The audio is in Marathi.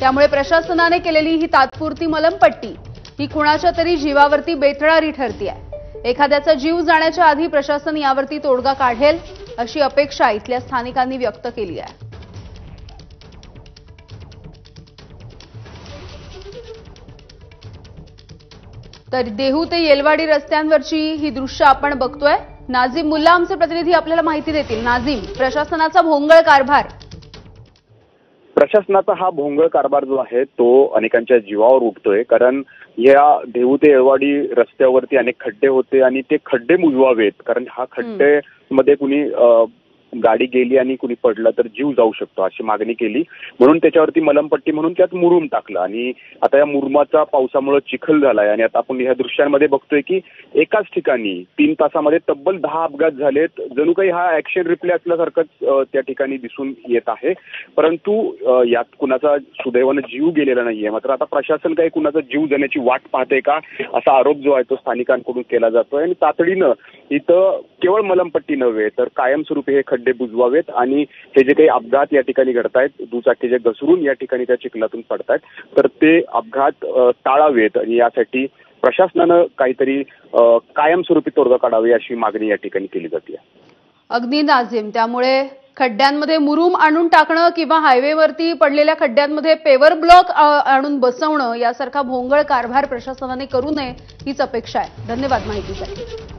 त्यामुळे प्रशासनाने केलेली ही तात्पुरती मलमपट्टी ही कुणाच्या तरी जीवावरती बेतणारी ठरतीये। एखाद्याचा जीव जाण्याच्या आधी प्रशासन यावरती तोडगा काढेल अशी अपेक्षा इथल्या स्थानिकांनी व्यक्त केली आहे। तर देहू ते येलवाडी रस्त्यांवरची ही दृश्य आपण बघतोय। नाझीम मुल्ला आमचे प्रतिनिधी आपल्याला माहिती देतील। नाझीम, प्रशासनाचा भोंगळ कारभार। प्रशासनाचा हा भोंगळ कारभार जो आहे तो अनेकांच्या जीवावर उठतोय, कारण या देहू ते येळवाडी रस्त्यावरती अनेक खड्डे होते आणि ते खड्डे मुजवावेत, कारण हा खड्डे मध्ये कुणी गाडी गेली आणि कुणी पडलं तर जीव जाऊ शकतो अशी मागणी केली, म्हणून त्याच्यावरती मलमपट्टी म्हणून त्यात मुरुम टाकलं आणि आता या मुरुमाचा पावसामुळे चिखल झालाय आणि आता आपण ह्या दृश्यांमध्ये बघतोय की एकाच ठिकाणी 3 तासामध्ये तब्बल 10 अपघात झालेत। जणू काही हा ऍक्शन रिप्ले असल्यासारखंच त्या ठिकाणी दिसून येत आहे, परंतु यात कुणाचा सुदैवानं जीव गेलेला नाहीये। मात्र आता प्रशासन काही कुणाचा जीव जाण्याची वाट पाहते का असा आरोप जो आहे तो स्थानिकांकडून केला जातोय आणि तातडीनं इथं केवळ मलमपट्टी नव्हे तर कायमस्वरूपी हे खड्डे बुजवावेत आणि हे जे काही अपघात या ठिकाणी घडतायत, दुचाकी जे घसरून या ठिकाणी त्या चिखलातून पडतायत, तर ते अपघात टाळावेत आणि यासाठी प्रशासनानं काहीतरी कायमस्वरूपी तोडगा काढावे अशी मागणी या ठिकाणी केली जाते। अगदी नाझीम, त्यामुळे खड्ड्यांमध्ये मुरुम आणून टाकणं किंवा हायवेवरती पडलेल्या खड्ड्यांमध्ये पेवर ब्लॉक आणून बसवणं यासारखा भोंगळ कारभार प्रशासनाने करू नये हीच अपेक्षा आहे। धन्यवाद माहितीसाठी।